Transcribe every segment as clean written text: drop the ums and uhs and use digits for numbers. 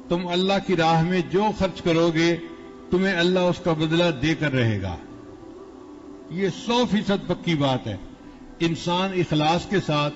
تم اللہ کی راہ میں جو خرچ کرو گے تمہیں اللہ اس کا بدلہ دے کر رہے گا. یہ 100% پکی بات ہے. انسان اخلاص کے ساتھ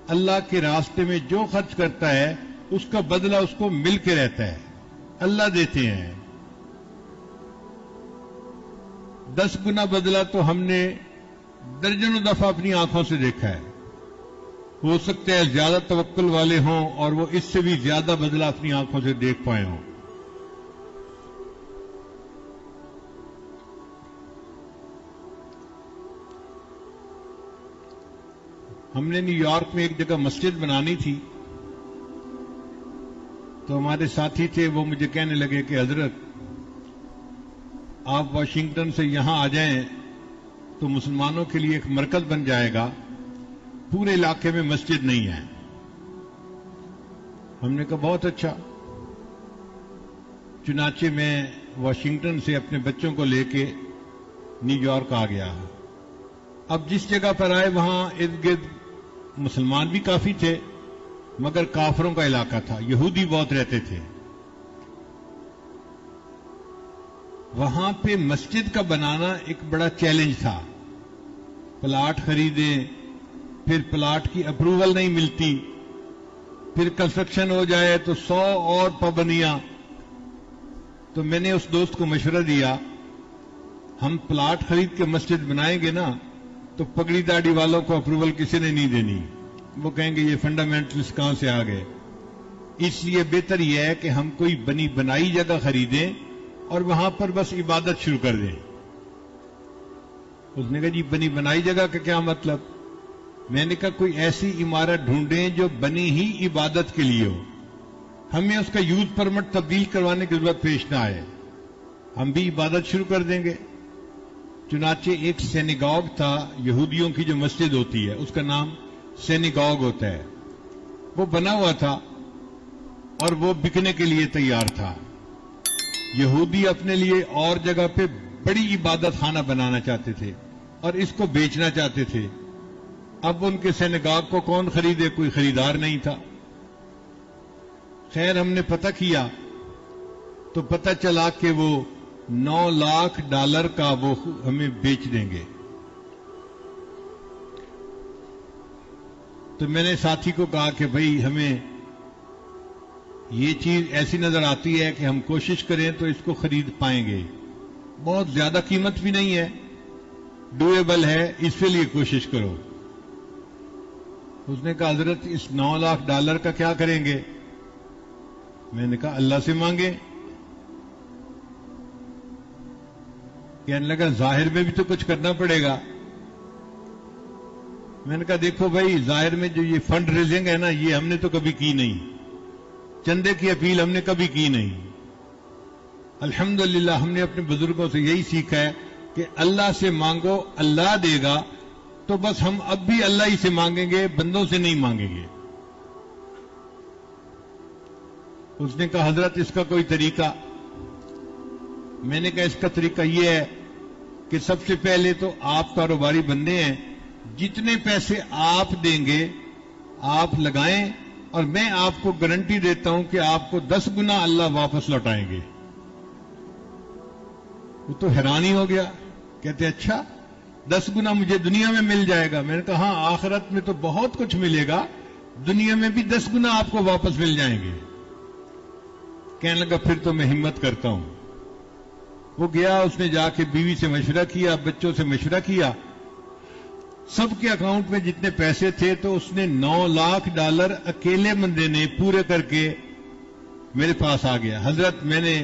اللہ کے راستے میں جو خرچ کرتا ہے اس کا بدلہ اس کو مل کے رہتا ہے. اللہ دیتے ہیں. 10 گنا بدلہ تو ہم نے درجنوں دفعہ اپنی آنکھوں سے دیکھا ہے. ہو سکتا ہے زیادہ توکل والے ہوں اور وہ اس سے بھی زیادہ بدلہ اپنی آنکھوں سے دیکھ پائے ہوں. ہم نے نیو یارک میں ایک جگہ مسجد بنانی تھی تو ہمارے ساتھی تھے، وہ مجھے کہنے لگے کہ حضرت آپ واشنگٹن سے یہاں آ جائیں تو مسلمانوں کے لیے ایک مرکز بن جائے گا، پورے علاقے میں مسجد نہیں ہے. ہم نے کہا بہت اچھا. چنانچہ میں واشنگٹن سے اپنے بچوں کو لے کے نیو یارک آ گیا. اب جس جگہ پر آئے وہاں ارد گرد مسلمان بھی کافی تھے مگر کافروں کا علاقہ تھا، یہودی بہت رہتے تھے. وہاں پہ مسجد کا بنانا ایک بڑا چیلنج تھا. پلاٹ خریدیں، پھر پلاٹ کی اپروول نہیں ملتی، پھر کنسٹرکشن ہو جائے تو 100 اور پابندیاں. تو میں نے اس دوست کو مشورہ دیا ہم پلاٹ خرید کے مسجد بنائیں گے نا تو پگڑی داڑھی والوں کو اپروول کسی نے نہیں دینی، وہ کہیں گے یہ فنڈامنٹلسٹ کہاں سے آ گئے. اس لیے بہتر یہ ہے کہ ہم کوئی بنی بنائی جگہ خریدیں اور وہاں پر بس عبادت شروع کر دیں. اس نے کہا جی بنی بنائی جگہ کا کیا مطلب؟ میں نے کہا کوئی ایسی عمارت ڈھونڈیں جو بنی ہی عبادت کے لیے ہو، ہمیں اس کا یوز پرمٹ تبدیل کروانے کی ضرورت پیش نہ آئے، ہم بھی عبادت شروع کر دیں گے. چنانچہ ایک سینیگاگ تھا، یہودیوں کی جو مسجد ہوتی ہے اس کا نام سینیگاگ ہوتا ہے، وہ بنا ہوا تھا اور وہ بکنے کے لیے تیار تھا. یہودی اپنے لیے اور جگہ پہ بڑی عبادت خانہ بنانا چاہتے تھے اور اس کو بیچنا چاہتے تھے. اب ان کے سینیگاگ کو کون خریدے؟ کوئی خریدار نہیں تھا. خیر ہم نے پتہ کیا تو پتہ چلا کہ وہ $9 لاکھ کا وہ ہمیں بیچ دیں گے. تو میں نے ساتھی کو کہا کہ بھئی ہمیں یہ چیز ایسی نظر آتی ہے کہ ہم کوشش کریں تو اس کو خرید پائیں گے، بہت زیادہ قیمت بھی نہیں ہے، ڈویبل ہے، اس کے لیے کوشش کرو. اس نے کہا حضرت اس $9 لاکھ کا کیا کریں گے؟ میں نے کہا اللہ سے مانگیں. کہنے لگا ظاہر میں بھی تو کچھ کرنا پڑے گا. میں نے کہا دیکھو بھائی ظاہر میں جو یہ فنڈ ریزنگ ہے نا یہ ہم نے تو کبھی کی نہیں، چندے کی اپیل ہم نے کبھی کی نہیں. الحمدللہ ہم نے اپنے بزرگوں سے یہی سیکھا ہے کہ اللہ سے مانگو اللہ دے گا، تو بس ہم اب بھی اللہ ہی سے مانگیں گے، بندوں سے نہیں مانگیں گے. اس نے کہا حضرت اس کا کوئی طریقہ؟ میں نے کہا اس کا طریقہ یہ ہے کہ سب سے پہلے تو آپ کاروباری بندے ہیں، جتنے پیسے آپ دیں گے آپ لگائیں اور میں آپ کو گارنٹی دیتا ہوں کہ آپ کو 10 گنا اللہ واپس لوٹائیں گے. وہ تو حیران ہی ہو گیا، کہتے اچھا 10 گنا مجھے دنیا میں مل جائے گا؟ میں نے کہا ہاں آخرت میں تو بہت کچھ ملے گا، دنیا میں بھی 10 گنا آپ کو واپس مل جائیں گے. کہنے لگا پھر تو میں ہمت کرتا ہوں. وہ گیا، اس نے جا کے بیوی سے مشورہ کیا، بچوں سے مشورہ کیا، سب کے اکاؤنٹ میں جتنے پیسے تھے تو اس نے $9 لاکھ اکیلے بندے نے پورے کر کے میرے پاس آ گیا. حضرت میں نے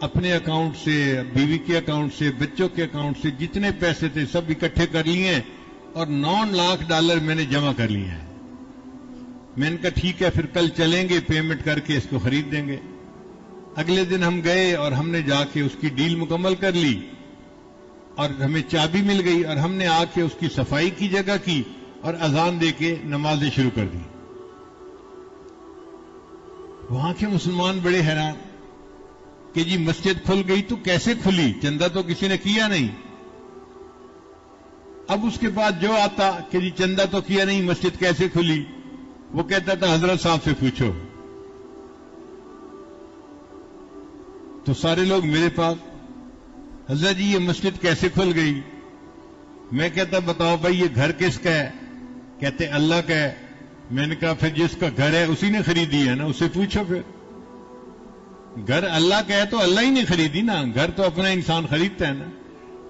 اپنے اکاؤنٹ سے، بیوی کے اکاؤنٹ سے، بچوں کے اکاؤنٹ سے جتنے پیسے تھے سب اکٹھے کر لیے اور $9 لاکھ میں نے جمع کر لیے ہیں. میں نے کہا ٹھیک ہے پھر کل چلیں گے، پیمنٹ کر کے اس کو خرید دیں گے. اگلے دن ہم گئے اور ہم نے جا کے اس کی ڈیل مکمل کر لی اور ہمیں چابی مل گئی اور ہم نے آ کے اس کی صفائی کی جگہ کی اور اذان دے کے نمازیں شروع کر دی. وہاں کے مسلمان بڑے حیران کہ جی مسجد کھل گئی تو کیسے کھلی؟ چندہ تو کسی نے کیا نہیں. اب اس کے بعد جو آتا کہ جی چندہ تو کیا نہیں، مسجد کیسے کھلی؟ وہ کہتا تھا حضرت صاحب سے پوچھو. تو سارے لوگ میرے پاس، حضرت جی یہ مسجد کیسے کھل گئی؟ میں کہتا بتاؤ بھائی یہ گھر کس کا ہے؟ کہتے اللہ کا ہے۔ میں نے کہا پھر جس کا گھر ہے اسی نے خریدی ہے نا، اسے پوچھو پھر۔ گھر اللہ کا ہے تو اللہ ہی نے خریدی نا، گھر تو اپنا انسان خریدتا ہے نا،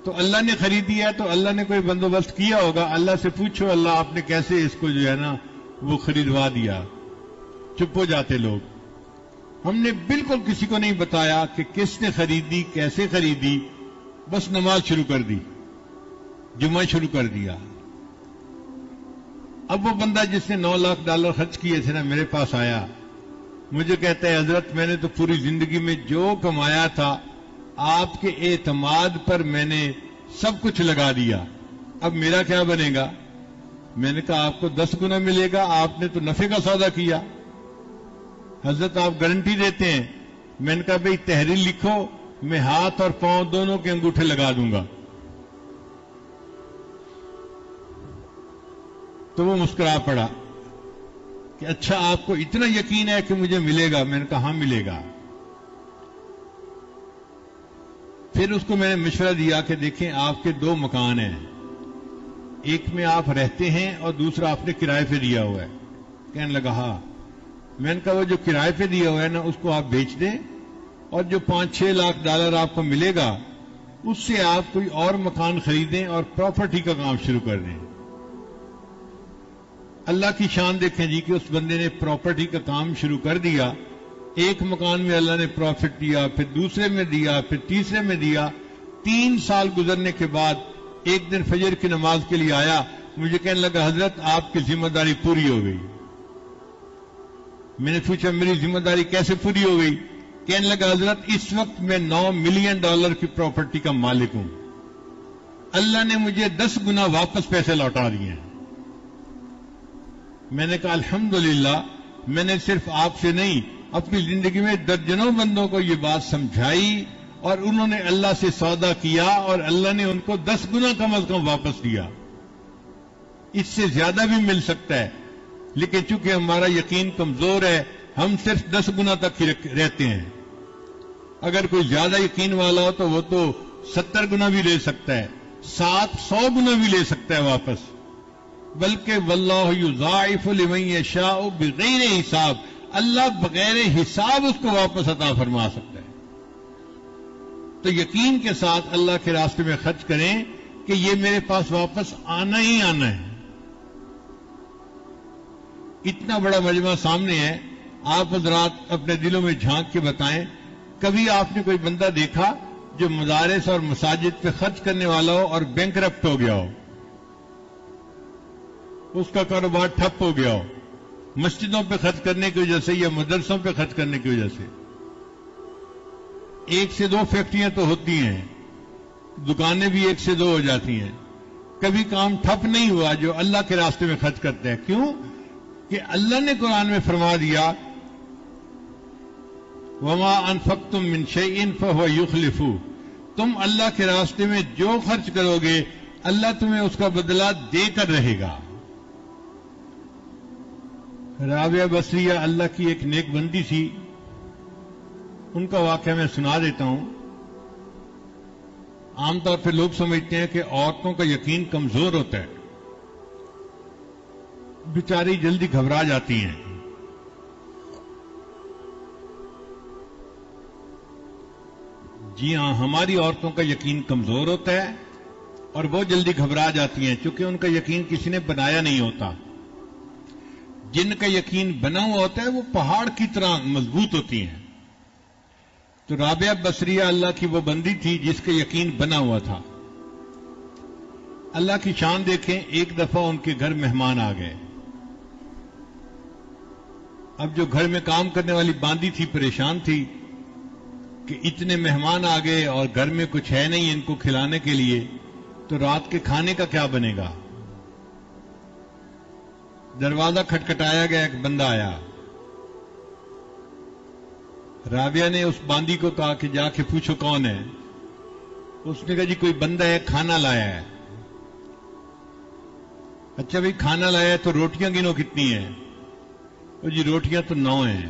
تو اللہ نے خریدی ہے تو اللہ نے کوئی بندوبست کیا ہوگا، اللہ سے پوچھو اللہ آپ نے کیسے اس کو جو ہے نا وہ خریدوا دیا۔ چپ ہو جاتے لوگ۔ ہم نے بالکل کسی کو نہیں بتایا کہ کس نے خریدی، کیسے خریدی، بس نماز شروع کر دی، جمعہ شروع کر دیا۔ اب وہ بندہ جس نے $9 لاکھ خرچ کیے تھے نا میرے پاس آیا، مجھے کہتا ہے حضرت میں نے تو پوری زندگی میں جو کمایا تھا آپ کے اعتماد پر میں نے سب کچھ لگا دیا، اب میرا کیا بنے گا؟ میں نے کہا آپ کو 10 گنا ملے گا، آپ نے تو نفع کا سودا کیا۔ حضرت آپ گارنٹی دیتے ہیں؟ میں نے کہا بھئی تحریر لکھو، میں ہاتھ اور پاؤں دونوں کے انگوٹھے لگا دوں گا۔ تو وہ مسکرا پڑا کہ اچھا آپ کو اتنا یقین ہے کہ مجھے ملے گا؟ میں نے کہا ہاں ملے گا۔ پھر اس کو میں نے مشورہ دیا کہ دیکھیں آپ کے 2 مکان ہیں، ایک میں آپ رہتے ہیں اور دوسرا آپ نے کرائے پہ دیا ہوا ہے۔ کہنے لگا ہاں۔ میں نے کہا وہ جو کرائے پہ دیا ہوا ہے نا اس کو آپ بیچ دیں اور جو $5-6 لاکھ آپ کو ملے گا اس سے آپ کوئی اور مکان خریدیں اور پراپرٹی کا کام شروع کر دیں۔ اللہ کی شان دیکھیں جی کہ اس بندے نے پراپرٹی کا کام شروع کر دیا۔ ایک مکان میں اللہ نے پروفٹ دیا، پھر دوسرے میں دیا، پھر تیسرے میں دیا۔ 3 سال گزرنے کے بعد ایک دن فجر کی نماز کے لیے آیا، مجھے کہنے لگا حضرت آپ کی ذمہ داری پوری ہو گئی۔ میں نے پوچھا میری ذمہ داری کیسے پوری ہو گئی؟ کہنے لگا حضرت اس وقت میں $9 ملین کی پراپرٹی کا مالک ہوں، اللہ نے مجھے 10 گنا واپس پیسے لوٹا دیے ہیں۔ میں نے کہا الحمدللہ، میں نے صرف آپ سے نہیں اپنی زندگی میں درجنوں بندوں کو یہ بات سمجھائی اور انہوں نے اللہ سے سودا کیا اور اللہ نے ان کو 10 گنا کم از کم واپس دیا۔ اس سے زیادہ بھی مل سکتا ہے لیکن چونکہ ہمارا یقین کمزور ہے ہم صرف 10 گنا تک ہی رہتے ہیں۔ اگر کوئی زیادہ یقین والا ہو تو وہ تو 70 گنا بھی لے سکتا ہے، 100 گنا بھی لے سکتا ہے واپس۔ بلکہ واللہ یضاعف لمن یشاء بغیر حساب، اللہ بغیر حساب اس کو واپس عطا فرما سکتا ہے۔ تو یقین کے ساتھ اللہ کے راستے میں خرچ کریں کہ یہ میرے پاس واپس آنا ہی آنا ہے۔ اتنا بڑا مجمع سامنے ہے، آپ حضرات اپنے دلوں میں جھانک کے بتائیں، کبھی آپ نے کوئی بندہ دیکھا جو مدارس اور مساجد پہ خرچ کرنے والا ہو اور بینکرپٹ ہو گیا ہو، اس کا کاروبار ٹھپ ہو گیا ہو مسجدوں پہ خرچ کرنے کی وجہ سے یا مدرسوں پہ خرچ کرنے کی وجہ سے؟ 1 سے 2 فیکٹریاں تو ہوتی ہیں، دکانیں بھی 1 سے 2 ہو جاتی ہیں، کبھی کام ٹھپ نہیں ہوا جو اللہ کے راستے میں خرچ کرتے ہیں۔ کیوں کہ اللہ نے قرآن میں فرما دیا وما انفقتم من شیء فهو یخلفہ، تم اللہ کے راستے میں جو خرچ کرو گے اللہ تمہیں اس کا بدلہ دے کر رہے گا۔ رابعہ بصریہ اللہ کی ایک نیک بندی تھی، ان کا واقعہ میں سنا دیتا ہوں۔ عام طور پہ لوگ سمجھتے ہیں کہ عورتوں کا یقین کمزور ہوتا ہے، بیچاری جلدی گھبرا جاتی ہیں۔ جی ہاں، ہماری عورتوں کا یقین کمزور ہوتا ہے اور وہ جلدی گھبرا جاتی ہیں کیونکہ ان کا یقین کسی نے بنایا نہیں ہوتا۔ جن کا یقین بنا ہوا ہوتا ہے وہ پہاڑ کی طرح مضبوط ہوتی ہیں۔ تو رابعہ بصریہ اللہ کی وہ بندی تھی جس کا یقین بنا ہوا تھا۔ اللہ کی شان دیکھیں، ایک دفعہ ان کے گھر مہمان آ گئے۔ اب جو گھر میں کام کرنے والی باندی تھی پریشان تھی کہ اتنے مہمان آ گئے اور گھر میں کچھ ہے نہیں ان کو کھلانے کے لیے، تو رات کے کھانے کا کیا بنے گا؟ دروازہ کھٹکھٹایا گیا، ایک بندہ آیا۔ رابعہ نے اس باندی کو کہا کہ جا کے پوچھو کون ہے۔ اس نے کہا جی کوئی بندہ ہے، کھانا لایا ہے۔ اچھا بھائی کھانا لایا ہے تو روٹیاں گنو کتنی ہیں؟ جی روٹیاں تو 9 ہیں۔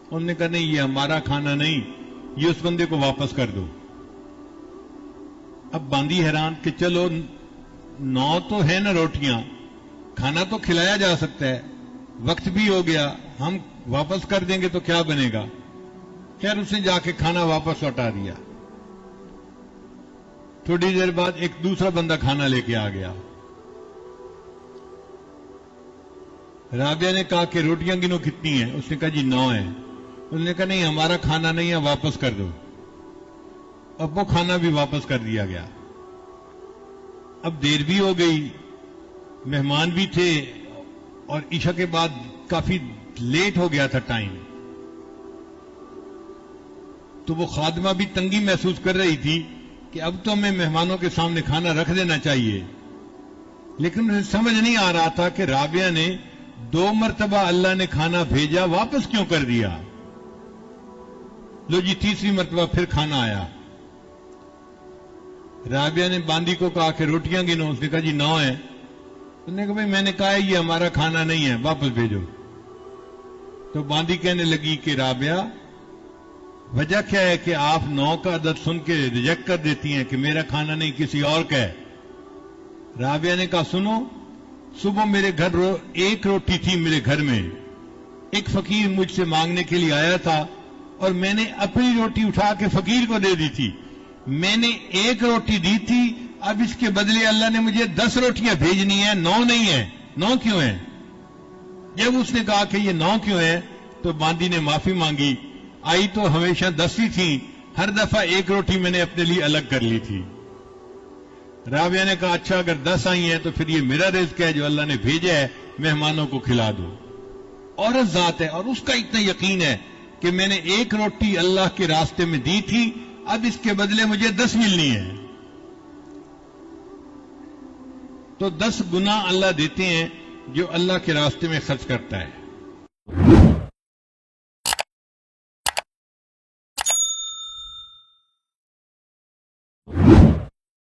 انہوں نے کہا نہیں یہ ہمارا کھانا نہیں، یہ اس بندے کو واپس کر دو۔ اب باندی حیران کہ چلو 9 تو ہے نا روٹیاں، کھانا تو کھلایا جا سکتا ہے، وقت بھی ہو گیا، ہم واپس کر دیں گے تو کیا بنے گا؟ خیر اس نے جا کے کھانا واپس لوٹا دیا۔ تھوڑی دیر بعد ایک دوسرا بندہ کھانا لے کے آ گیا۔ رابعہ نے کہا کہ روٹیاں گنو کتنی ہیں؟ اس نے کہا جی 9 ہیں۔ اس نے کہا نہیں ہمارا کھانا نہیں ہے، واپس کر دو۔ اب وہ کھانا بھی واپس کر دیا گیا۔ اب دیر بھی ہو گئی، مہمان بھی تھے اور عشاء کے بعد کافی لیٹ ہو گیا تھا ٹائم، تو وہ خادمہ بھی تنگی محسوس کر رہی تھی کہ اب تو ہمیں مہمانوں کے سامنے کھانا رکھ دینا چاہیے، لیکن انہیں سمجھ نہیں آ رہا تھا کہ رابعہ نے 2 مرتبہ اللہ نے کھانا بھیجا، واپس کیوں کر دیا؟ لو جی تیسری مرتبہ پھر کھانا آیا۔ رابعہ نے باندی کو کہا کہ روٹیاں گنو، اس نے کہا جی 9 ہیں۔ اس نے کہا بھائی میں نے کہا ہے یہ ہمارا کھانا نہیں ہے، واپس بھیجو۔ تو باندی کہنے لگی کہ رابعہ وجہ کیا ہے کہ آپ 9 کا عدد سن کے ریجیکٹ کر دیتی ہیں کہ میرا کھانا نہیں کسی اور کا ہے؟ رابعہ نے کہا سنو، صبح میرے گھر ایک روٹی تھی، میرے گھر میں ایک فقیر مجھ سے مانگنے کے لیے آیا تھا اور میں نے اپنی روٹی اٹھا کے فقیر کو دے دی تھی، میں نے 1 روٹی دی تھی، اب اس کے بدلے اللہ نے مجھے 10 روٹیاں بھیجنی ہیں، 9 نہیں ہیں۔ 9 کیوں ہیں؟ جب اس نے کہا کہ یہ 9 کیوں ہیں تو باندی نے معافی مانگی، آئی تو ہمیشہ 10 ہی تھیں، ہر دفعہ 1 روٹی میں نے اپنے لیے الگ کر لی تھی۔ رابعہ نے کہا اچھا اگر 10 آئی ہیں تو پھر یہ میرا رزق ہے جو اللہ نے بھیجا ہے، مہمانوں کو کھلا دو۔ عورت ذات ہے اور اس کا اتنا یقین ہے کہ میں نے 1 روٹی اللہ کے راستے میں دی تھی، اب اس کے بدلے مجھے 10 ملنی ہے، تو 10 گنا اللہ دیتے ہیں جو اللہ کے راستے میں خرچ کرتا ہے۔